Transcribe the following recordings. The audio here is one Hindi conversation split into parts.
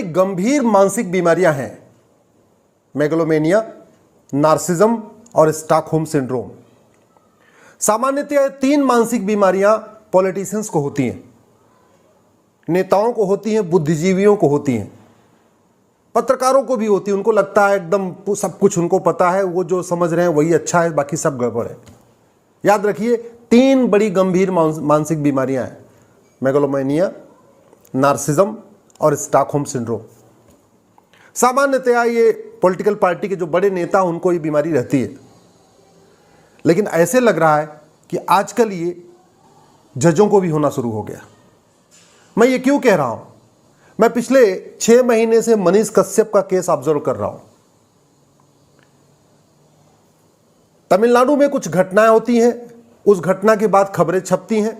गंभीर मानसिक बीमारियां हैं, मेगलोमेनिया, नार्सिज्म और स्टॉकहोम सिंड्रोम। सामान्यतः ये 3 मानसिक बीमारियां पॉलिटिशियंस को होती हैं, नेताओं को होती हैं, बुद्धिजीवियों को होती हैं, पत्रकारों को भी होती है। उनको लगता है एकदम सब कुछ उनको पता है, वो जो समझ रहे हैं वही अच्छा है, बाकी सब गड़बड़ है। याद रखिए 3 बड़ी गंभीर मानसिक बीमारियां हैं, मेगलोमेनिया, नार्सिज्म और स्टॉकहोम सिंड्रोम। सामान्यतया ये पॉलिटिकल पार्टी के जो बड़े नेता उनको ये बीमारी रहती है, लेकिन ऐसे लग रहा है कि आजकल ये जजों को भी होना शुरू हो गया। मैं ये क्यों कह रहा हूं? मैं पिछले 6 महीने से मनीष कश्यप का केस ऑब्जर्व कर रहा हूं। तमिलनाडु में कुछ घटनाएं होती हैं, उस घटना के बाद खबरें छपती हैं,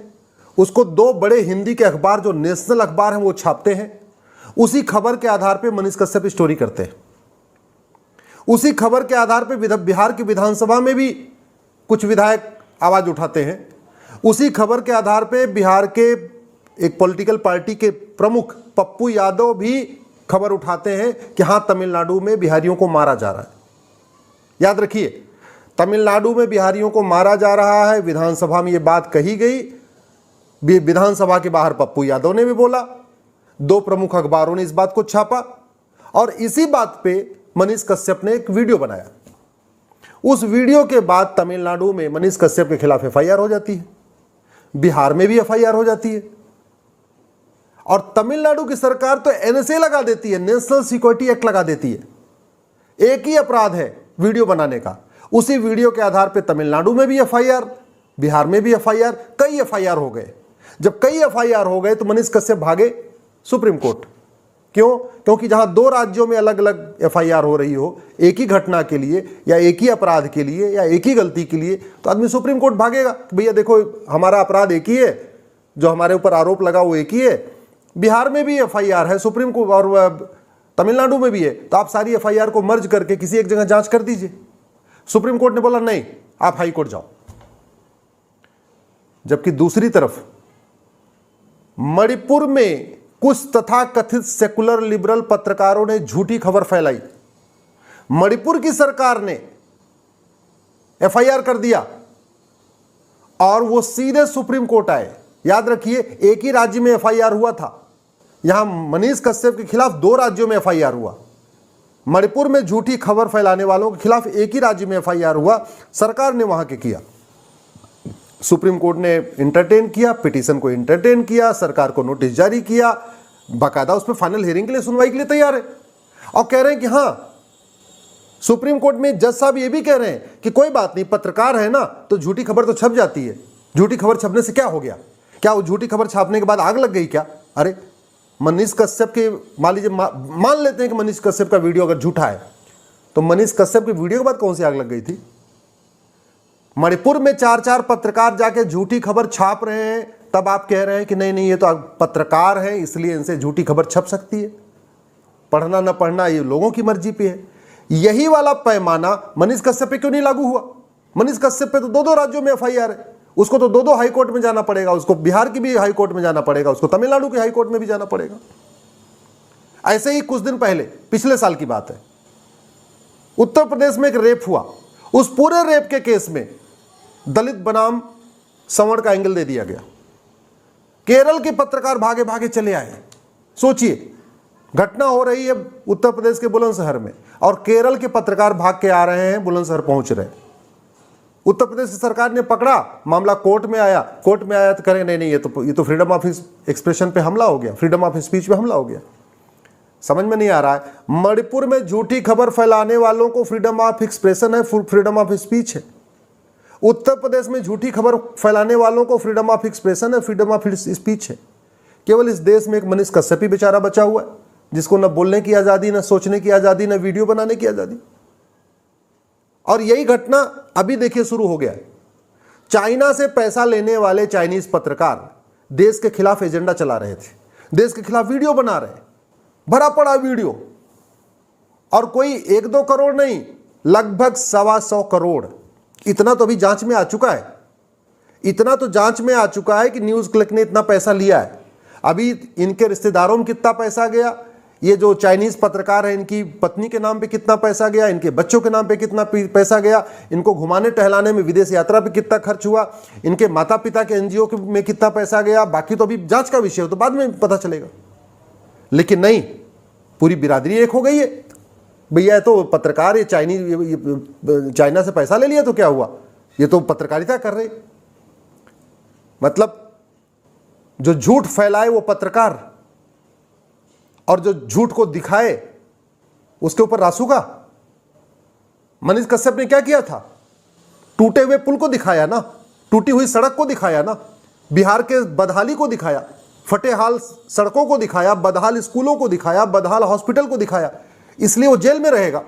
उसको 2 बड़े हिंदी के अखबार जो नेशनल अखबार हैं वो छापते हैं। उसी खबर के आधार पर मनीष कश्यप स्टोरी करते हैं। उसी खबर के आधार पर बिहार की विधानसभा में भी कुछ विधायक आवाज उठाते हैं। उसी खबर के आधार पर बिहार के एक पॉलिटिकल पार्टी के प्रमुख पप्पू यादव भी खबर उठाते हैं कि हां, तमिलनाडु में बिहारियों को मारा जा रहा है। याद रखिए, तमिलनाडु में बिहारियों को मारा जा रहा है, विधानसभा में यह बात कही गई, विधानसभा के बाहर पप्पू यादव ने भी बोला, 2 प्रमुख अखबारों ने इस बात को छापा और इसी बात पे मनीष कश्यप ने एक वीडियो बनाया। उस वीडियो के बाद तमिलनाडु में मनीष कश्यप के खिलाफ एफआईआर हो जाती है, बिहार में भी एफआईआर हो जाती है और तमिलनाडु की सरकार तो एनएसए लगा देती है, नेशनल सिक्योरिटी एक्ट लगा देती है। एक ही अपराध है वीडियो बनाने का। उसी वीडियो के आधार पर तमिलनाडु में भी एफआईआर, बिहार में भी एफआईआर, कई एफआईआर हो गए। जब कई एफआईआर हो गए तो मनीष कश्यप भागे सुप्रीम कोर्ट। क्यों? क्योंकि जहां 2 राज्यों में अलग अलग एफआईआर हो रही हो एक ही घटना के लिए या एक ही अपराध के लिए या एक ही गलती के लिए, तो आदमी सुप्रीम कोर्ट भागेगा। भैया देखो, हमारा अपराध एक ही है, जो हमारे ऊपर आरोप लगा वो एक ही है, बिहार में भी एफआईआर है, सुप्रीम कोर्ट और तमिलनाडु में भी है, तो आप सारी एफआईआर को मर्ज करके किसी एक जगह जांच कर दीजिए। सुप्रीम कोर्ट ने बोला नहीं, आप हाई कोर्ट जाओ। जबकि दूसरी तरफ मणिपुर में कुछ तथाकथित सेकुलर लिबरल पत्रकारों ने झूठी खबर फैलाई। मणिपुर की सरकार ने एफआईआर कर दिया और वो सीधे सुप्रीम कोर्ट आए। याद रखिए, एक ही राज्य में एफआईआर हुआ था, यहां मनीष कश्यप के खिलाफ 2 राज्यों में एफआईआर हुआ। मणिपुर में झूठी खबर फैलाने वालों के खिलाफ एक ही राज्य में एफआईआर हुआ, सरकार ने वहां के किया। सुप्रीम कोर्ट ने इंटरटेन किया, पिटीशन को इंटरटेन किया, सरकार को नोटिस जारी किया, बाकायदा उस पर फाइनल हियरिंग के लिए, सुनवाई के लिए तैयार है और कह रहे हैं कि हां, सुप्रीम कोर्ट में जज साहब ये भी कह रहे हैं कि कोई बात नहीं, पत्रकार है ना तो झूठी खबर तो छप जाती है, झूठी खबर छपने से क्या हो गया? क्या वो झूठी खबर छापने के बाद आग लग गई क्या? अरे मनीष कश्यप के, मान लीजिए मान लेते हैं कि मनीष कश्यप का वीडियो अगर झूठा है, तो मनीष कश्यप के वीडियो के बाद कौन सी आग लग गई थी? मणिपुर में 4 पत्रकार जाके झूठी खबर छाप रहे हैं, तब आप कह रहे हैं कि नहीं नहीं, ये तो पत्रकार है इसलिए इनसे झूठी खबर छप सकती है। पढ़ना न पढ़ना ये लोगों की मर्जी पे है। यही वाला पैमाना मनीष कश्यप पे क्यों नहीं लागू हुआ? मनीष कश्यप पे तो 2 राज्यों में एफआईआर है, उसको तो 2 हाई कोर्ट में जाना पड़ेगा, उसको बिहार की भी हाई कोर्ट में जाना पड़ेगा, उसको तमिलनाडु की हाई कोर्ट में भी जाना पड़ेगा। ऐसे ही कुछ दिन पहले, पिछले साल की बात है, उत्तर प्रदेश में एक रेप हुआ। उस पूरे रेप के केस में दलित बनाम सवर्ण का एंगल दे दिया गया। केरल के पत्रकार भागे भागे चले आए। सोचिए, घटना हो रही है उत्तर प्रदेश के बुलंदशहर में और केरल के पत्रकार भाग के आ रहे हैं, बुलंदशहर पहुंच रहे हैं। उत्तर प्रदेश की सरकार ने पकड़ा, मामला कोर्ट में आया तो करें नहीं नहीं, ये तो फ्रीडम ऑफ एक्सप्रेशन पे हमला हो गया, फ्रीडम ऑफ स्पीच पे हमला हो गया। समझ में नहीं आ रहा है। मणिपुर में झूठी खबर फैलाने वालों को फ्रीडम ऑफ एक्सप्रेशन है, फ्रीडम ऑफ स्पीच है। उत्तर प्रदेश में झूठी खबर फैलाने वालों को फ्रीडम ऑफ एक्सप्रेशन है, फ्रीडम ऑफ स्पीच है। केवल इस देश में एक मनीष कश्यप ही बेचारा बचा हुआ है, जिसको न बोलने की आजादी, न सोचने की आजादी, न वीडियो बनाने की आजादी। और यही घटना अभी देखिए शुरू हो गया है। चाइना से पैसा लेने वाले चाइनीज पत्रकार देश के खिलाफ एजेंडा चला रहे थे, देश के खिलाफ वीडियो बना रहे, भरा पड़ा वीडियो, और कोई 1-2 करोड़ नहीं, लगभग 125 करोड़। इतना तो अभी जांच में आ चुका है, इतना तो जांच में आ चुका है कि न्यूज क्लिक ने इतना पैसा लिया है। अभी इनके रिश्तेदारों में कितना पैसा गया, ये जो चाइनीज पत्रकार है, इनकी पत्नी के नाम पे कितना पैसा गया, इनके बच्चों के नाम पे कितना पैसा गया, इनको घुमाने टहलाने में विदेश यात्रा पे कितना खर्च हुआ, इनके माता पिता के एनजीओ में कितना पैसा गया, बाकी तो अभी जांच का विषय हो, तो बाद में पता चलेगा। लेकिन नहीं, पूरी बिरादरी एक हो गई है। भैया तो पत्रकार, ये चाइना से पैसा ले लिया तो क्या हुआ, ये तो पत्रकारिता कर रहे। मतलब जो झूठ फैलाए वो पत्रकार, और जो झूठ को दिखाए उसके ऊपर रासूखा। मनीष कश्यप ने क्या किया था, टूटे हुए पुल को दिखाया ना, टूटी हुई सड़क को दिखाया ना, बिहार के बदहाली को दिखाया, फटेहाल सड़कों को दिखाया, बदहाल स्कूलों को दिखाया, बदहाल हॉस्पिटल को दिखाया। इसलिए वो जेल में रहेगा।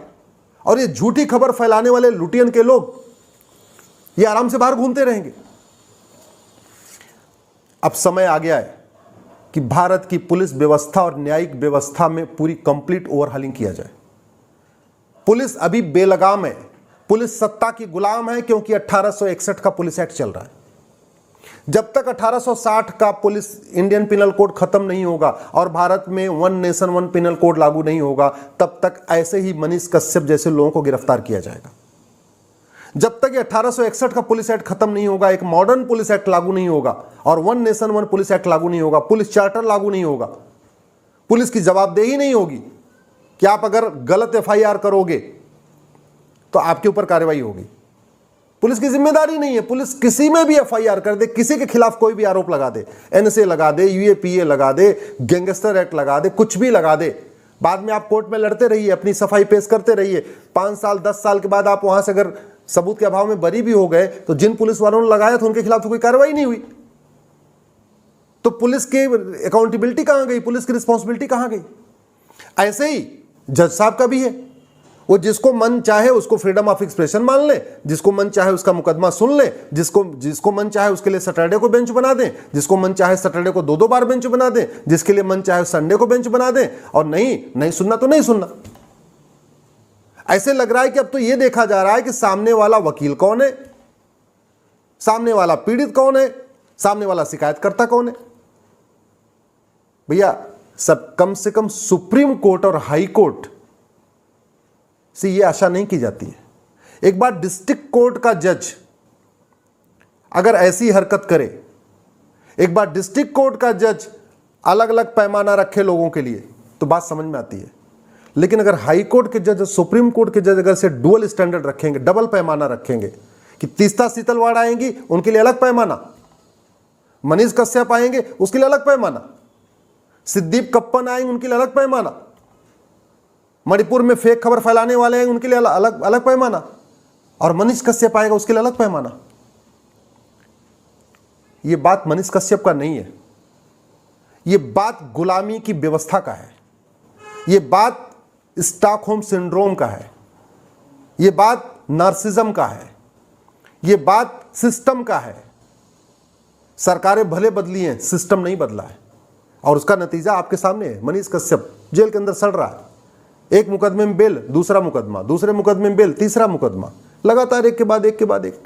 और ये झूठी खबर फैलाने वाले लुटियन के लोग ये आराम से बाहर घूमते रहेंगे। अब समय आ गया है कि भारत की पुलिस व्यवस्था और न्यायिक व्यवस्था में पूरी कंप्लीट ओवरहालिंग किया जाए। पुलिस अभी बेलगाम है, पुलिस सत्ता की गुलाम है, क्योंकि 1861 का पुलिस एक्ट चल रहा है। जब तक 1860 का पुलिस इंडियन पिनल कोड खत्म नहीं होगा और भारत में one nation one penal code लागू नहीं होगा, तब तक ऐसे ही मनीष कश्यप जैसे लोगों को गिरफ्तार किया जाएगा। जब तक ये 1861 का पुलिस एक्ट खत्म नहीं होगा, एक मॉडर्न पुलिस एक्ट लागू नहीं होगा और one nation one police act लागू नहीं होगा, पुलिस चार्टर लागू नहीं होगा, पुलिस की जवाबदेही नहीं होगी कि आप अगर गलत एफआईआर करोगे तो आपके ऊपर कार्रवाई होगी। पुलिस की जिम्मेदारी नहीं है। पुलिस किसी में भी एफआईआर कर दे, किसी के खिलाफ कोई भी आरोप लगा दे, एनएसए लगा दे, यूएपीए लगा दे, गैंगस्टर एक्ट लगा दे, कुछ भी लगा दे, बाद में आप कोर्ट में लड़ते रहिए, अपनी सफाई पेश करते रहिए। 5 साल 10 साल के बाद आप वहां से अगर सबूत के अभाव में बरी भी हो गए तो जिन पुलिस वालों ने लगाया था उनके खिलाफ तो कोई कार्रवाई नहीं हुई। तो पुलिस की अकाउंटेबिलिटी कहां गई, पुलिस की रिस्पॉन्सिबिलिटी कहां गई? ऐसे ही जज साहब का भी है। वो जिसको मन चाहे उसको फ्रीडम ऑफ एक्सप्रेशन मान ले, जिसको मन चाहे उसका मुकदमा सुन ले, जिसको मन चाहे उसके लिए सैटरडे को बेंच बना दें, जिसको मन चाहे सैटरडे को 2-2 बार बेंच बना दें, जिसके लिए मन चाहे संडे को बेंच बना दें, और नहीं सुनना तो नहीं सुनना। ऐसे लग रहा है कि अब तो ये देखा जा रहा है कि सामने वाला वकील कौन है, सामने वाला पीड़ित कौन है, सामने वाला शिकायतकर्ता कौन है। भैया सब कम से कम सुप्रीम कोर्ट और हाई कोर्ट से ये आशा नहीं की जाती है। एक बार डिस्ट्रिक्ट कोर्ट का जज अगर ऐसी हरकत करे, एक बार डिस्ट्रिक्ट कोर्ट का जज अलग अलग पैमाना रखे लोगों के लिए, तो बात समझ में आती है। लेकिन अगर हाई कोर्ट के जज, सुप्रीम कोर्ट के जज अगर से डुअल स्टैंडर्ड रखेंगे, डबल पैमाना रखेंगे कि तीस्ता सीतलवाड़ आएंगी उनके लिए अलग पैमाना, मनीष कश्यप आएंगे उसके लिए अलग पैमाना, सिद्दीप कप्पन आएंगे उनके लिए अलग पैमाना, मणिपुर में फेक खबर फैलाने वाले हैं उनके लिए अलग अलग पैमाना, और मनीष कश्यप आएगा उसके लिए अलग पैमाना। यह बात मनीष कश्यप का नहीं है, यह बात गुलामी की व्यवस्था का है, यह बात स्टॉकहोम सिंड्रोम का है, यह बात नार्सिज्म का है, यह बात सिस्टम का है। सरकारें भले बदली हैं, सिस्टम नहीं बदला है, और उसका नतीजा आपके सामने है। मनीष कश्यप जेल के अंदर सड़ रहा है, एक मुकदमे में बेल, दूसरा मुकदमा, दूसरे मुकदमे में बेल, तीसरा मुकदमा, लगातार एक के बाद एक के बाद एक।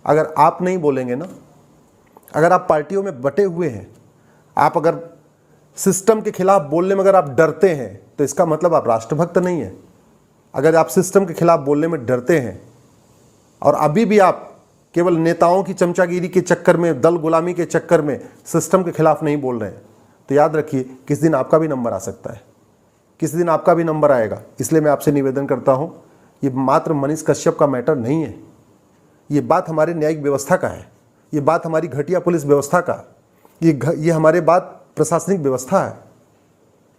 अगर आप नहीं बोलेंगे ना, अगर आप पार्टियों में बटे हुए हैं, आप अगर सिस्टम के खिलाफ बोलने में अगर आप डरते हैं, तो इसका मतलब आप राष्ट्रभक्त नहीं है। अगर आप सिस्टम के खिलाफ बोलने में डरते हैं और अभी भी आप केवल नेताओं की चमचागिरी के चक्कर में, दल गुलामी के चक्कर में सिस्टम के खिलाफ नहीं बोल रहे हैं, तो याद रखिए किस दिन आपका भी नंबर आ सकता है, किस दिन आपका भी नंबर आएगा। इसलिए मैं आपसे निवेदन करता हूं, ये मात्र मनीष कश्यप का मैटर नहीं है, ये बात हमारे न्यायिक व्यवस्था का है, ये बात हमारी घटिया पुलिस व्यवस्था का, ये हमारे बात प्रशासनिक व्यवस्था है।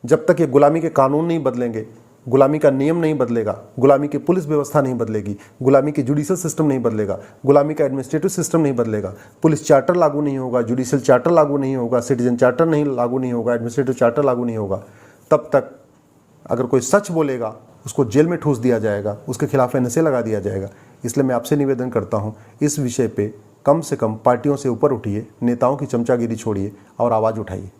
जब तक ये गुलामी के कानून नहीं बदलेंगे, गुलामी का नियम नहीं बदलेगा, गुलामी की पुलिस व्यवस्था नहीं बदलेगी, गुलामी की जुडिशियल सिस्टम नहीं बदलेगा, गुलामी का एडमिनिस्ट्रेटिव सिस्टम नहीं बदलेगा, पुलिस चार्टर लागू नहीं होगा, जुडिशियल चार्टर लागू नहीं होगा, सिटीजन चार्टर नहीं लागू नहीं होगा, एडमिनिस्ट्रेटिव चार्टर लागू नहीं होगा, तब तक अगर कोई सच बोलेगा उसको जेल में ठूस दिया जाएगा, उसके खिलाफ एनएसए लगा दिया जाएगा। इसलिए मैं आपसे निवेदन करता हूं, इस विषय पे कम से कम पार्टियों से ऊपर उठिए, नेताओं की चमचागिरी छोड़िए और आवाज़ उठाइए।